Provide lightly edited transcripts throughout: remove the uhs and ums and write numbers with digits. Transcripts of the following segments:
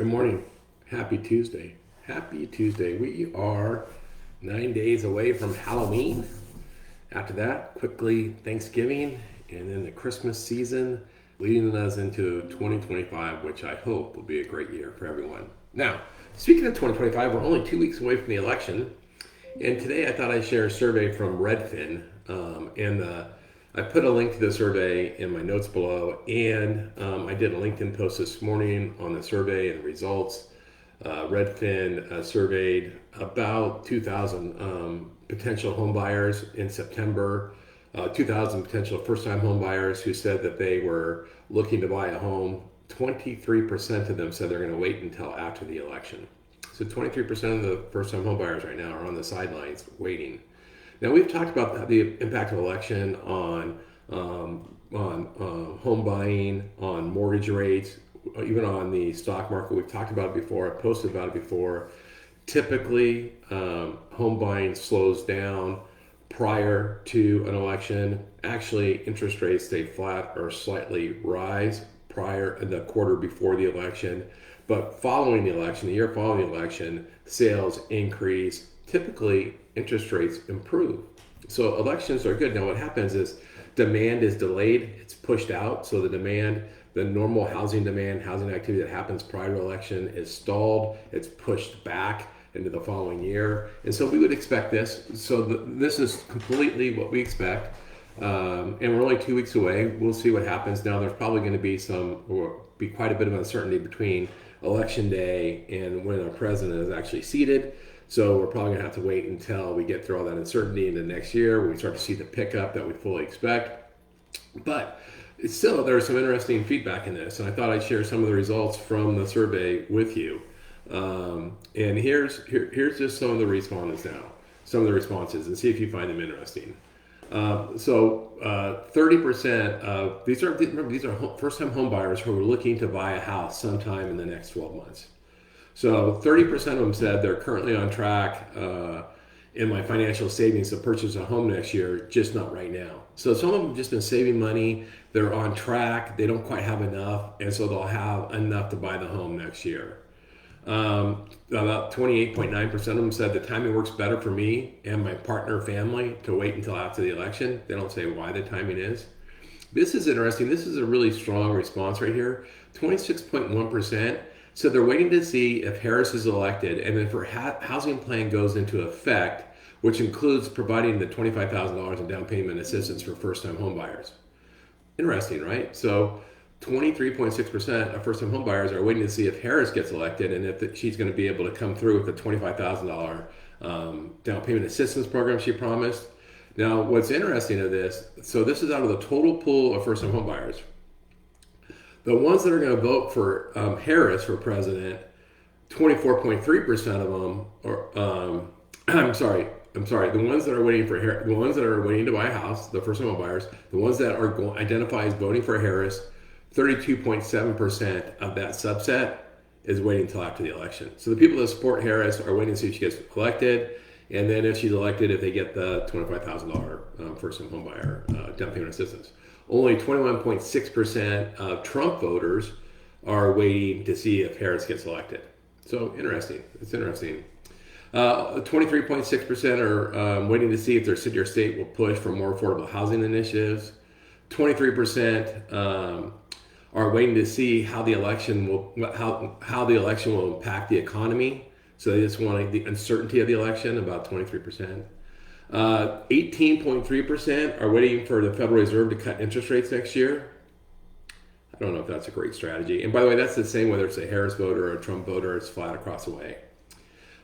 Good morning. Happy Tuesday. Happy Tuesday. We are 9 days away from Halloween. After that, quickly Thanksgiving, and then the Christmas season, leading us into 2025, which I hope will be a great year for everyone. Now, speaking of 2025, we're only 2 weeks away from the election, and today I thought I'd share a survey from Redfin, I put a link to the survey in my notes below, and I did a LinkedIn post this morning on the survey and the results. Redfin surveyed about 2,000 potential home buyers in September, 2,000 potential first-time home buyers who said that they were looking to buy a home. 23% of them said they're going to wait until after the election. So 23% of the first-time home buyers right now are on the sidelines waiting. Now, we've talked about the impact of election on home buying, on mortgage rates, even on the stock market. We've talked about it before. I posted about it before. Typically, home buying slows down prior to an election. Actually, interest rates stay flat or slightly rise prior in the quarter before the election. But following the election, the year following the election, sales increase. Typically, interest rates improve. So elections are good. Now what happens is demand is delayed, it's pushed out. So the normal housing demand, housing activity that happens prior to election is stalled, it's pushed back into the following year. And so we would expect this. So this is completely what we expect. And we're only 2 weeks away. We'll see what happens. Now there's probably going to be quite a bit of uncertainty between election day and when our president is actually seated. So we're probably going to have to wait until we get through all that uncertainty into next year when we start to see the pickup that we fully expect. But still, there's some interesting feedback in this, and I thought I'd share some of the results from the survey with you. And here's just some of the respondents now, some of the responses, and see if you find them interesting. 30% of these are first-time home buyers who are looking to buy a house sometime in the next 12 months. So 30% of them said they're currently on track in my financial savings to purchase a home next year, just not right now. So some of them have just been saving money. They're on track. They don't quite have enough, and so they'll have enough to buy the home next year. About 28.9% of them said the timing works better for me and my partner family to wait until after the election. They don't say why the timing is. This is interesting. This is a really strong response right here. 26.1%. So they're waiting to see if Harris is elected, and if her housing plan goes into effect, which includes providing the $25,000 in down payment assistance for first-time home buyers. Interesting, right? So 23.6% of first-time home buyers are waiting to see if Harris gets elected and if she's going to be able to come through with the $25,000 down payment assistance program she promised. Now, what's interesting of this, so this is out of the total pool of first-time home buyers. The ones that are going to vote for Harris for president, 24.3% of them, I'm sorry. The ones that are waiting for the ones that are waiting to buy a house, the first home buyers, the ones that are identify as voting for Harris, 32.7% of that subset is waiting until after the election. So the people that support Harris are waiting to see if she gets elected, and then if she's elected, if they get the $25,000 first home buyer down payment assistance. Only 21.6% of Trump voters are waiting to see if Harris gets elected. So interesting. It's interesting. 23.6% are waiting to see if their city or state will push for more affordable housing initiatives. 23% are waiting to see how the election will impact the economy. So they just want the uncertainty of the election, about 23%. 18.3% are waiting for the Federal Reserve to cut interest rates next year. I don't know if that's a great strategy. And by the way, that's the same whether it's a Harris voter or a Trump voter, it's flat across the way.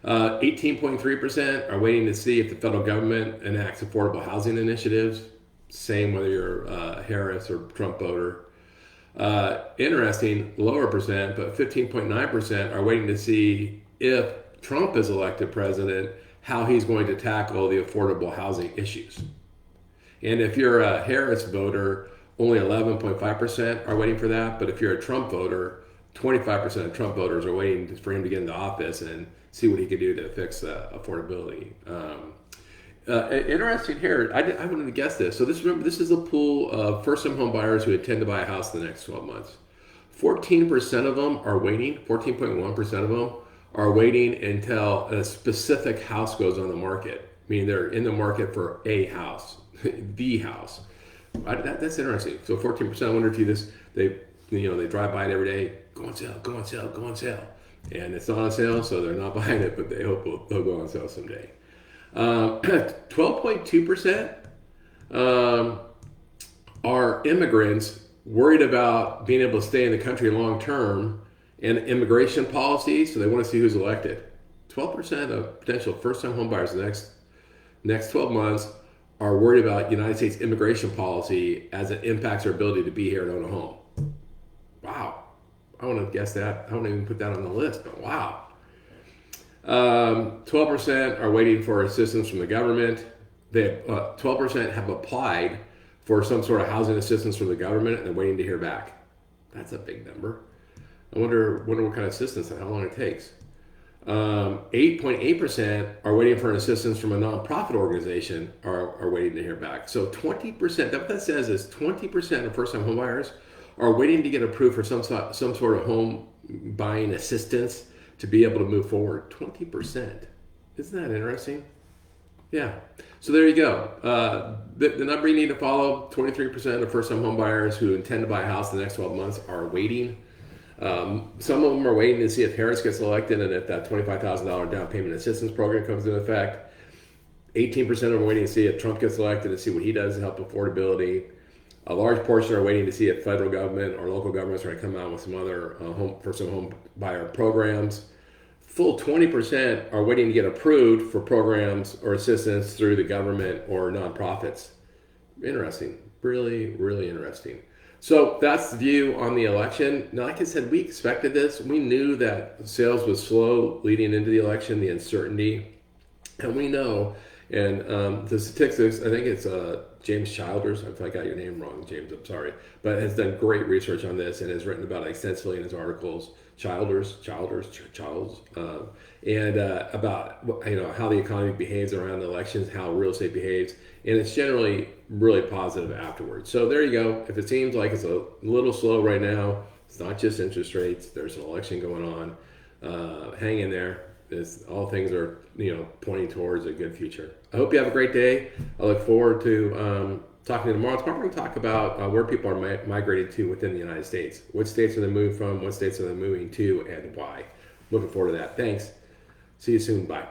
18.3% are waiting to see if the federal government enacts affordable housing initiatives. Same whether you're a Harris or Trump voter. Interesting, lower percent, but 15.9% are waiting to see if Trump is elected president, how he's going to tackle the affordable housing issues. And if you're a Harris voter, only 11.5% are waiting for that. But if you're a Trump voter, 25% of Trump voters are waiting for him to get into office and see what he could do to fix affordability. Interesting here. I wouldn't have guessed this. So this is a pool of first-time home buyers who intend to buy a house in the next 12 months. 14% of them are waiting, 14.1% of them are waiting until a specific house goes on the market. Meaning they're in the market for a house, the house. That's interesting. So 14%, I wonder if they drive by it every day, go on sale, go on sale, go on sale. And it's not on sale, so they're not buying it, but they hope they'll go on sale someday. 12.2% are immigrants worried about being able to stay in the country long term and immigration policy, so they want to see who's elected. 12% of potential first-time homebuyers in the next 12 months are worried about United States immigration policy as it impacts their ability to be here and own a home. Wow. I want to guess that. I don't even put that on the list, but wow. 12% are waiting for assistance from the government. 12% have applied for some sort of housing assistance from the government and they're waiting to hear back. That's a big number. I wonder what kind of assistance and how long it takes. 8.8% are waiting for an assistance from a nonprofit organization are waiting to hear back. So 20%, what that says is 20% of first-time homebuyers are waiting to get approved for some sort of home buying assistance to be able to move forward. 20%. Isn't that interesting? Yeah. So there you go. The number you need to follow, 23% of first-time homebuyers who intend to buy a house in the next 12 months are waiting. Some of them are waiting to see if Harris gets elected and if that $25,000 down payment assistance program comes into effect. 18% of them are waiting to see if Trump gets elected and see what he does to help affordability. A large portion are waiting to see if federal government or local governments are going to come out with some other first-time home buyer programs. Full 20% are waiting to get approved for programs or assistance through the government or nonprofits. Interesting. Really, really interesting. So that's the view on the election. Now, like I said, we expected this. We knew that sales was slow leading into the election, the uncertainty. And we know, and the statistics, I think it's James Childers, if I got your name wrong, James, I'm sorry, but has done great research on this and has written about it extensively in his articles. Charles, and about how the economy behaves around elections, how real estate behaves, and it's generally really positive afterwards. So there you go. If it seems like it's a little slow right now, it's not just interest rates. There's an election going on. Hang in there. All things are pointing towards a good future. I hope you have a great day. I look forward to talking to you tomorrow. Tomorrow we're going to talk about where people are migrating to within the United States. What states are they moving from? What states are they moving to, and why? Looking forward to that. Thanks. See you soon. Bye.